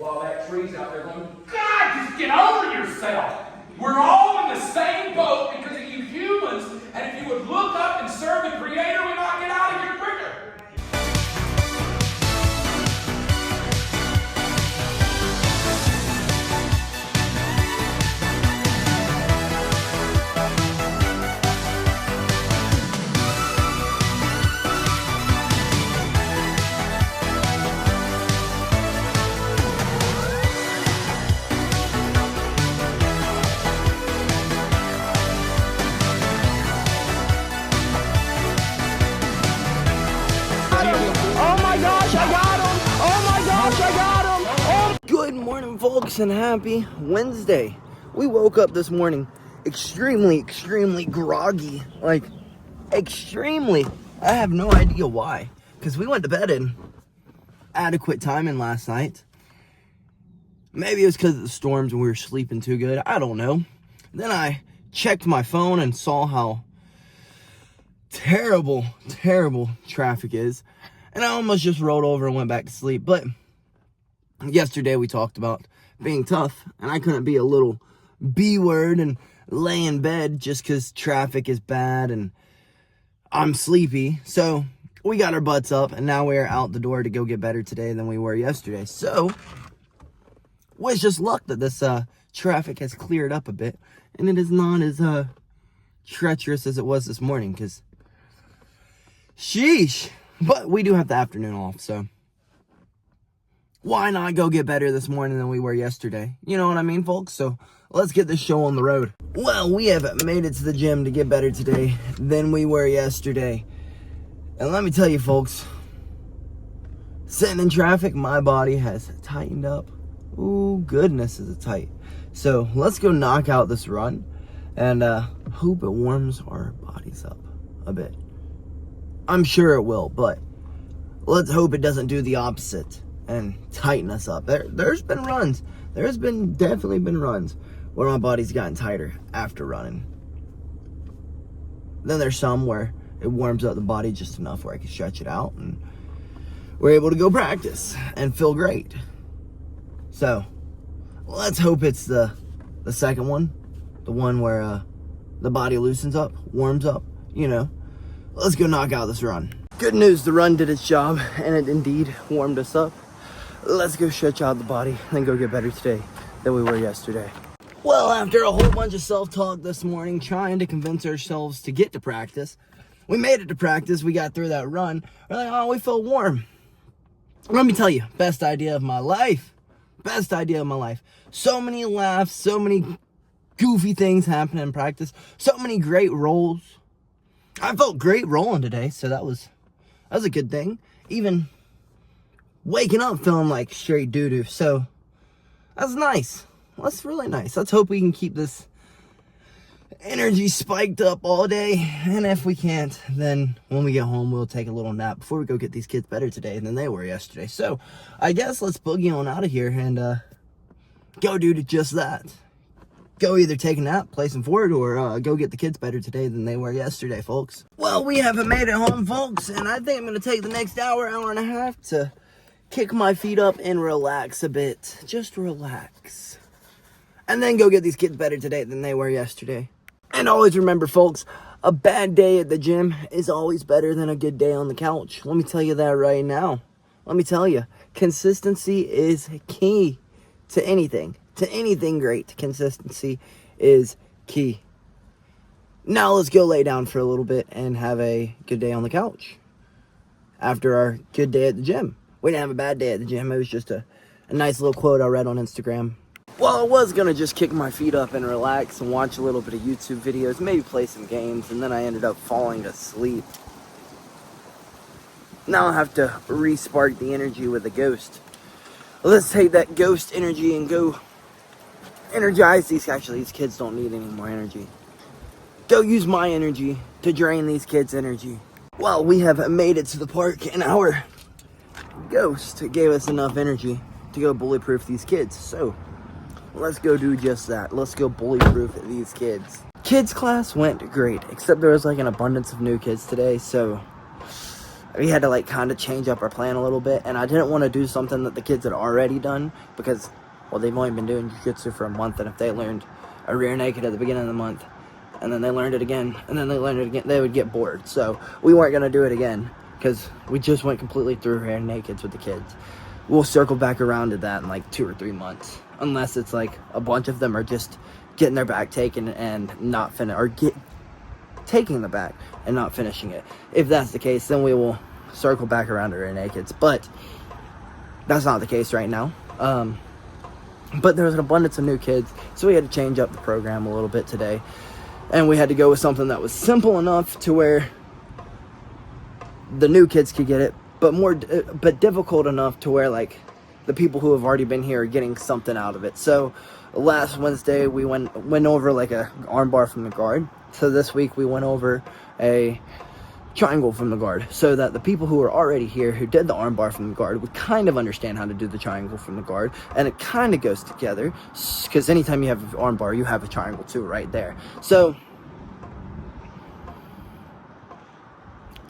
while that tree's out there going, God, just get over yourself. We're all in the same boat because of you humans, and if you would look up and serve the Creator, we might get out of here quicker. Good morning, folks, and happy Wednesday. We woke up this morning extremely groggy. Like, extremely. I have no idea why. Because we went to bed in adequate timing last night. Maybe it was because of the storms and we were sleeping too good. I don't know. Then I checked my phone and saw how terrible traffic is. And I almost just rolled over and went back to sleep. But yesterday we talked about being tough, and I couldn't be a little B word and lay in bed just because traffic is bad and I'm sleepy. So we got our butts up, and now we are out the door to go get better today than we were yesterday. So it's just luck that this traffic has cleared up a bit, and it is not as treacherous as it was this morning, because sheesh. But we do have the afternoon off, so why not go get better this morning than we were yesterday? You know what I mean, folks? So let's get this show on the road. Well, we have made it to the gym to get better today than we were yesterday. And let me tell you, folks, sitting in traffic, my body has tightened up. Ooh, goodness, is it tight. So let's go knock out this run and hope it warms our bodies up a bit. I'm sure it will, but let's hope it doesn't do the opposite and tighten us up. There's been runs. There's definitely been runs where my body's gotten tighter after running. Then there's some where it warms up the body just enough where I can stretch it out and we're able to go practice and feel great. So let's hope it's the second one, the one where the body loosens up, warms up, you know. Let's go knock out this run. Good news, the run did its job, and it indeed warmed us up. Let's go stretch out the body and go get better today than we were yesterday. Well, after a whole bunch of self-talk this morning, trying to convince ourselves to get to practice, we made it to practice, we got through that run. We're like, oh, we feel warm. Let me tell you, best idea of my life. Best idea of my life. So many laughs, so many goofy things happening in practice, so many great rolls. I felt great rolling today, so that was a good thing. Even waking up feeling like straight doo-doo, so that's nice. That's really nice. Let's hope we can keep this energy spiked up all day, and if we can't, then when we get home, we'll take a little nap before we go get these kids better today than they were yesterday. So I guess let's boogie on out of here and go do just that. Go either take a nap, play some Ford, or go get the kids better today than they were yesterday, folks. Well, we haven't made it home, folks, and I think I'm going to take the next hour and a half to kick my feet up and relax a bit. Just relax. And then go get these kids better today than they were yesterday. And always remember, folks, a bad day at the gym is always better than a good day on the couch. Let me tell you that right now. Let me tell you, consistency is key to anything. To anything great, consistency is key. Now let's go lay down for a little bit and have a good day on the couch. After our good day at the gym. We didn't have a bad day at the gym. It was just a nice little quote I read on Instagram. Well, I was going to just kick my feet up and relax and watch a little bit of YouTube videos, maybe play some games, and then I ended up falling asleep. Now I have to re-spark the energy with a ghost. Let's take that ghost energy and go energize these. Actually, these kids don't need any more energy. Go use my energy to drain these kids' energy. Well, we have made it to the park, and our ghost gave us enough energy to go bully-proof these kids. So let's go do just that. Let's go bully-proof these kids. Kids class went great, except there was like an abundance of new kids today, so we had to like kind of change up our plan a little bit, and I didn't want to do something that the kids had already done because, well, they've only been doing jiu-jitsu for a month, and if they learned a rear naked at the beginning of the month, and then they learned it again, and then they learned it again, they would get bored. So we weren't going to do it again because we just went completely through rear nakeds with the kids. We'll circle back around to that in like 2 or 3 months, unless it's like a bunch of them are just getting their back taken and not taking the back and not finishing it. If that's the case, then we will circle back around to rear nakeds, but that's not the case right now. But there was an abundance of new kids, so we had to change up the program a little bit today, and we had to go with something that was simple enough to where the new kids could get it, but difficult enough to where like the people who have already been here are getting something out of it. So last Wednesday we went over like a armbar from the guard. So this week we went over a triangle from the guard, so that the people who are already here who did the armbar from the guard would kind of understand how to do the triangle from the guard, and it kind of goes together because anytime you have an armbar, you have a triangle too right there. So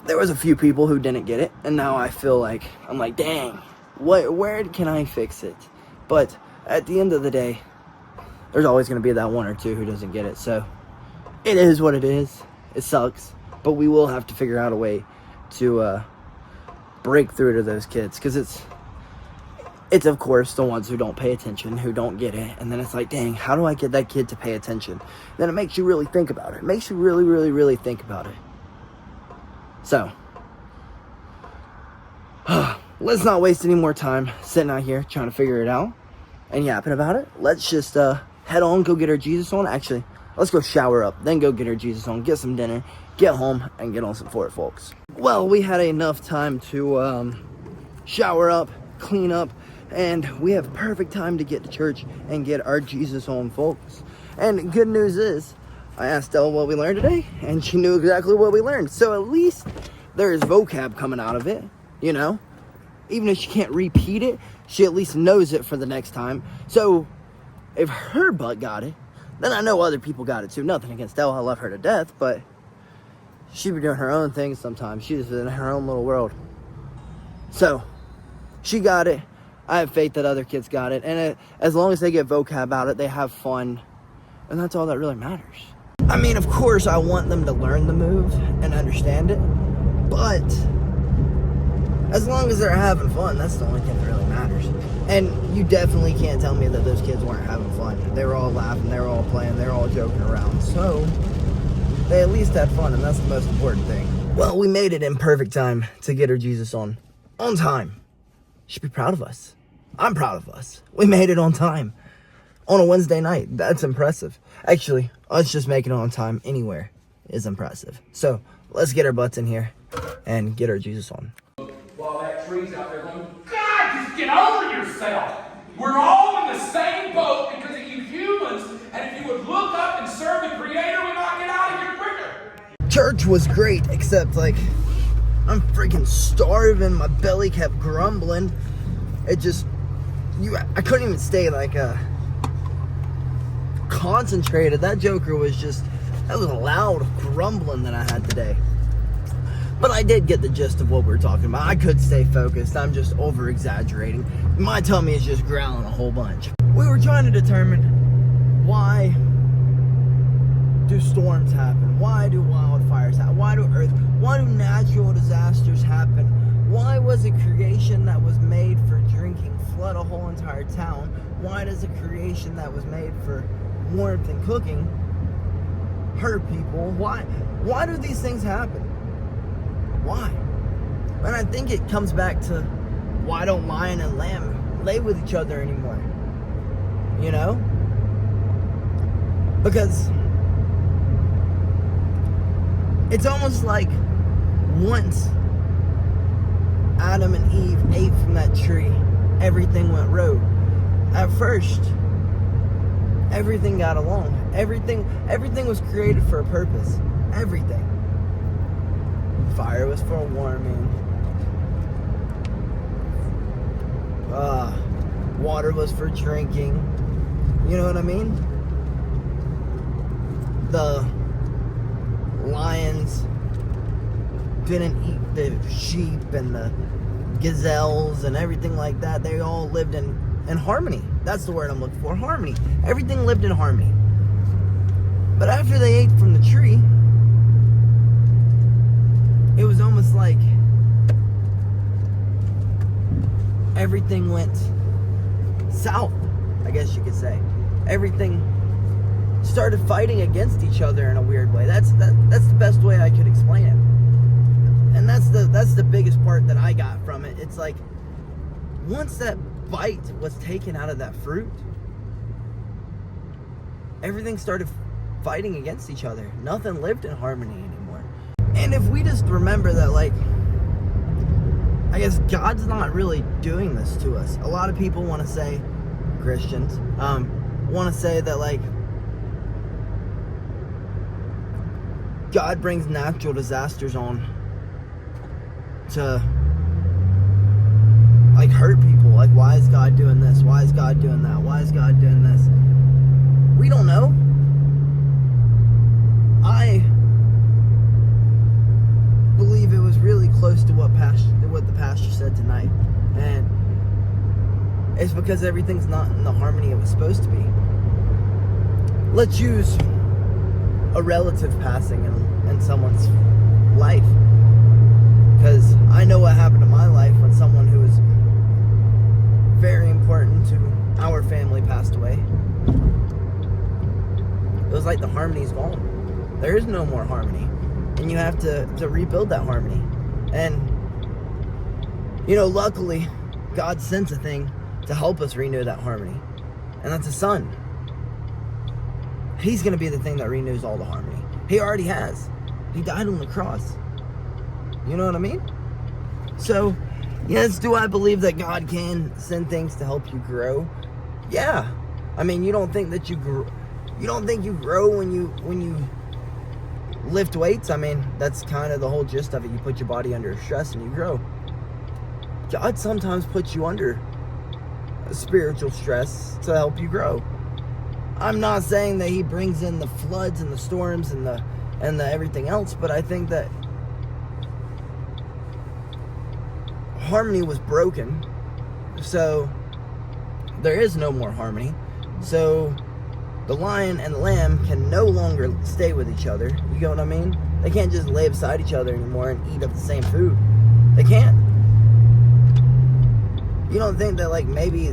there was a few people who didn't get it, and now I feel like I'm like, dang, where can I fix it? But at the end of the day, there's always going to be that one or two who doesn't get it. So it is what it is. It sucks. But we will have to figure out a way to break through to those kids, because it's of course the ones who don't pay attention, who don't get it, and then it's like, dang, how do I get that kid to pay attention? Then it makes you really think about it. It makes you really, really, really think about it. So let's not waste any more time sitting out here trying to figure it out and yapping about it. Let's just head on, go get our Jesus on. Actually, let's go shower up, then go get our Jesus on, get some dinner, get home, and get on some Fort folks. Well, we had enough time to shower up, clean up, and we have perfect time to get to church and get our Jesus on, folks. And good news is, I asked Elle what we learned today, and she knew exactly what we learned. So at least there's vocab coming out of it, you know? Even if she can't repeat it, she at least knows it for the next time. So if her butt got it, then I know other people got it too. Nothing against Elle, I love her to death, but she be doing her own thing sometimes. She's in her own little world. So she got it. I have faith that other kids got it. And as long as they get vocab out it, they have fun. And that's all that really matters. I mean, of course, I want them to learn the move and understand it. But as long as they're having fun, that's the only thing that really matters. And you definitely can't tell me that those kids weren't having fun. They were all laughing, they were all playing, they were all joking around. So they at least had fun, and that's the most important thing. Well, we made it in perfect time to get our Jesus on time. You should be proud of us. I'm proud of us. We made it on time on a Wednesday night. That's impressive. Actually, us just making it on time anywhere is impressive. So let's get our butts in here and get our Jesus on. While that tree's out there going, God, just get over yourself. We're all in the same boat because of you humans, and if you would look up and serve the Creator, we might get out of here quicker. Church was great, except like I'm freaking starving. My belly kept grumbling. It just, I couldn't even stay like concentrated. That joker was just, that was a loud grumbling that I had today. But I did get the gist of what we were talking about. I could stay focused. I'm just over exaggerating. My tummy is just growling a whole bunch. We were trying to determine, why do storms happen? Why do wildfires happen? Why do natural disasters happen? Why was a creation that was made for drinking flood a whole entire town? Why does a creation that was made for warmth and cooking hurt people? Why do these things happen? Why? And I think it comes back to, why don't lion and lamb lay with each other anymore? You know? Because it's almost like once Adam and Eve ate from that tree, everything went rogue. At first, everything got along. Everything was created for a purpose. Everything. Fire was for warming. Water was for drinking. You know what I mean? The lions didn't eat the sheep and the gazelles and everything like that. They all lived in harmony. That's the word I'm looking for, harmony. Everything lived in harmony. But after they ate from the tree, it was almost like everything went south, I guess you could say. Everything started fighting against each other in a weird way. That's the best way I could explain it. And that's the biggest part that I got from it. It's like, once that bite was taken out of that fruit, everything started fighting against each other. Nothing lived in harmony anymore. And if we just remember that, like, I guess God's not really doing this to us. A lot of people want to say, Christians, want to say that, like, God brings natural disasters on to, like, hurt people. Like, why is God doing this? Why is God doing that? Why is God doing this? We don't know. I believe it was really close to what the pastor said tonight, and it's because everything's not in the harmony it was supposed to be. Let's use a relative passing in someone's life, because I know what happened to my life when someone who was very important to our family passed away. It was like the harmony's gone. There is no more harmony, and you have to rebuild that harmony. And luckily God sent a thing to help us renew that harmony, and that's a son. He's going to be the thing that renews all the harmony. He already has. He died on the cross. You know what I mean? So, yes, do I believe that God can send things to help you grow? Yeah. I mean, you don't think that you grow? You don't think you grow when you lift weights? I mean, that's kind of the whole gist of it. You put your body under stress and you grow. God sometimes puts you under spiritual stress to help you grow. I'm not saying that He brings in the floods and the storms and the everything else, but I think that harmony was broken, so there is no more harmony. So the lion and the lamb can no longer stay with each other. You get what I mean? They can't just lay beside each other anymore and eat up the same food. They can't. You don't think that, like, maybe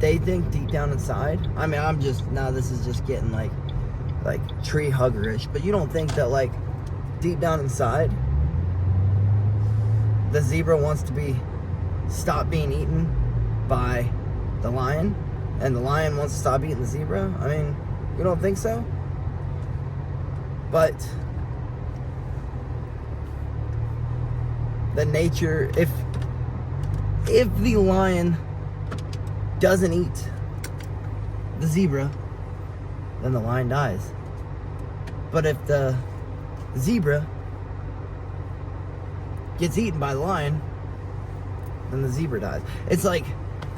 they think deep down inside? I mean, this is just getting like tree huggerish, but you don't think that, like, deep down inside the zebra wants to stop being eaten by the lion, and the lion wants to stop eating the zebra? I mean, you don't think so? But the nature, if the lion doesn't eat the zebra, then the lion dies. But if the zebra gets eaten by the lion, then the zebra dies. It's like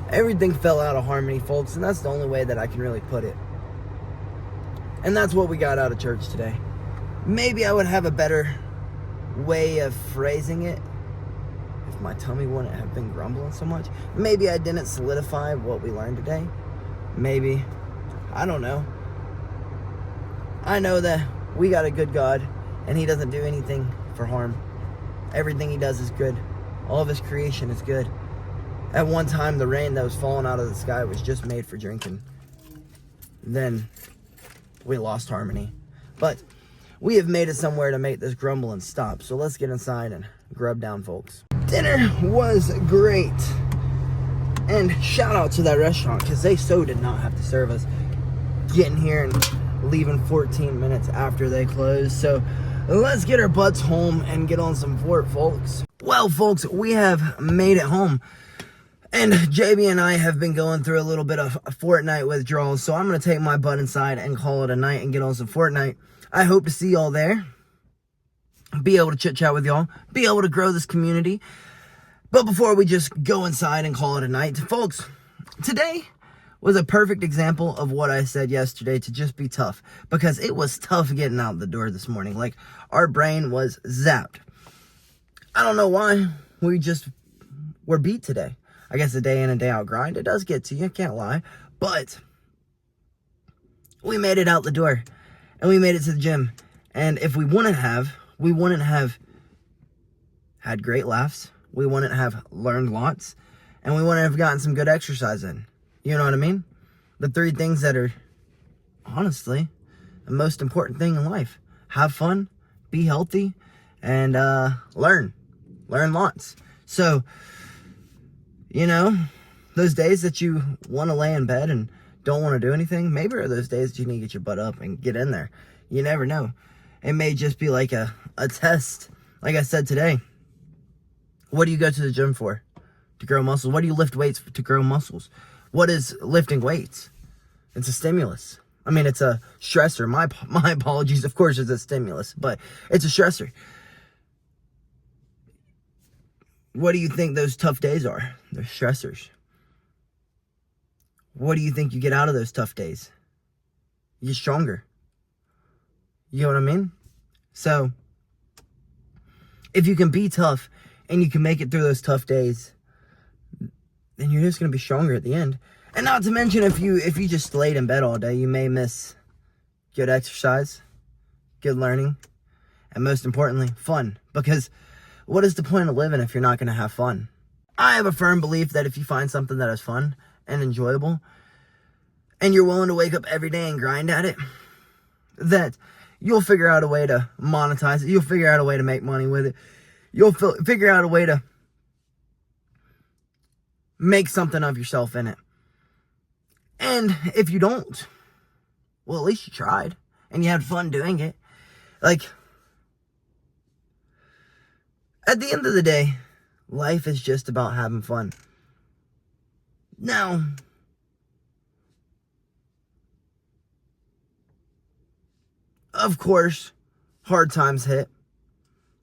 everything fell out of harmony, folks, and that's the only way that I can really put it. And that's what we got out of church today. Maybe I would have a better way of phrasing it if my tummy wouldn't have been grumbling so much. Maybe I didn't solidify what we learned today. Maybe. I don't know. I know that we got a good God, and He doesn't do anything for harm. Everything He does is good. All of His creation is good. At one time, the rain that was falling out of the sky was just made for drinking. Then we lost harmony. But we have made it somewhere to make this grumbling stop. So let's get inside and grub down, folks. Dinner was great. And shout out to that restaurant, because they so did not have to serve us getting here and leaving 14 minutes after they closed. So let's get our butts home and get on some fort, folks. Well, folks, we have made it home. And JB and I have been going through a little bit of a Fortnite withdrawal, so I'm going to take my butt inside and call it a night and get on some Fortnite. I hope to see y'all there. Be able to chit-chat with y'all. Be able to grow this community. But before we just go inside and call it a night, folks, today was a perfect example of what I said yesterday, to just be tough. Because it was tough getting out the door this morning. Like, our brain was zapped. I don't know why. We just were beat today. I guess the day in and day out grind, it does get to you, can't lie. But we made it out the door. And we made it to the gym. And if we wouldn't have had great laughs. We wouldn't have learned lots. And we wouldn't have gotten some good exercise in. You know what I mean? The 3 things that are, honestly, the most important thing in life. Have fun, be healthy, and learn. Learn lots. So, you know, those days that you want to lay in bed and don't want to do anything, maybe are those days that you need to get your butt up and get in there. You never know. It may just be like a test. Like I said today, what do you go to the gym for? To grow muscles. What do you lift weights to grow muscles? What is lifting weights? It's a stimulus. I mean, it's a stressor. My apologies. Of course, it's a stimulus, but it's a stressor. What do you think those tough days are? They're stressors. What do you think you get out of those tough days? You get stronger. You know what I mean? So, if you can be tough and you can make it through those tough days, then you're just going to be stronger at the end. And not to mention, if you just laid in bed all day, you may miss good exercise, good learning, and most importantly, fun. Because what is the point of living if you're not going to have fun? I have a firm belief that if you find something that is fun and enjoyable, and you're willing to wake up every day and grind at it, that you'll figure out a way to monetize it. You'll figure out a way to make money with it. You'll figure out a way to make something of yourself in it. And if you don't, well, at least you tried and you had fun doing it. Like, at the end of the day, life is just about having fun. Now, of course, hard times hit.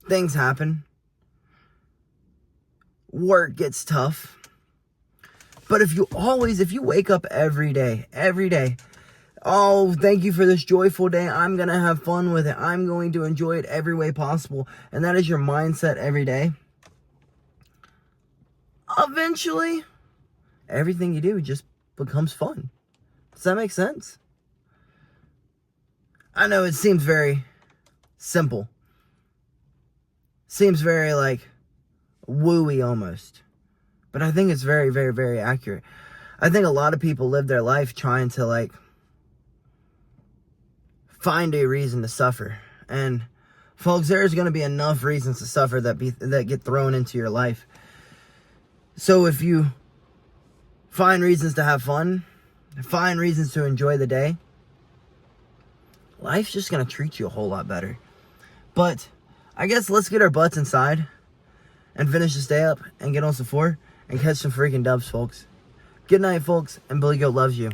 Things happen. Work gets tough. But if you wake up every day, oh, thank you for this joyful day. I'm going to have fun with it. I'm going to enjoy it every way possible. And that is your mindset every day. Eventually, everything you do just becomes fun. Does that make sense? I know it seems very simple. Seems very like wooey almost. But I think it's very, very, very accurate. I think a lot of people live their life trying to like find a reason to suffer. And folks, there's going to be enough reasons to suffer that get thrown into your life. So if you find reasons to have fun, find reasons to enjoy the day, life's just going to treat you a whole lot better. But I guess let's get our butts inside and finish this day up and get on some 4 and catch some freaking dubs, folks. Good night, folks, and BillyGoat loves you.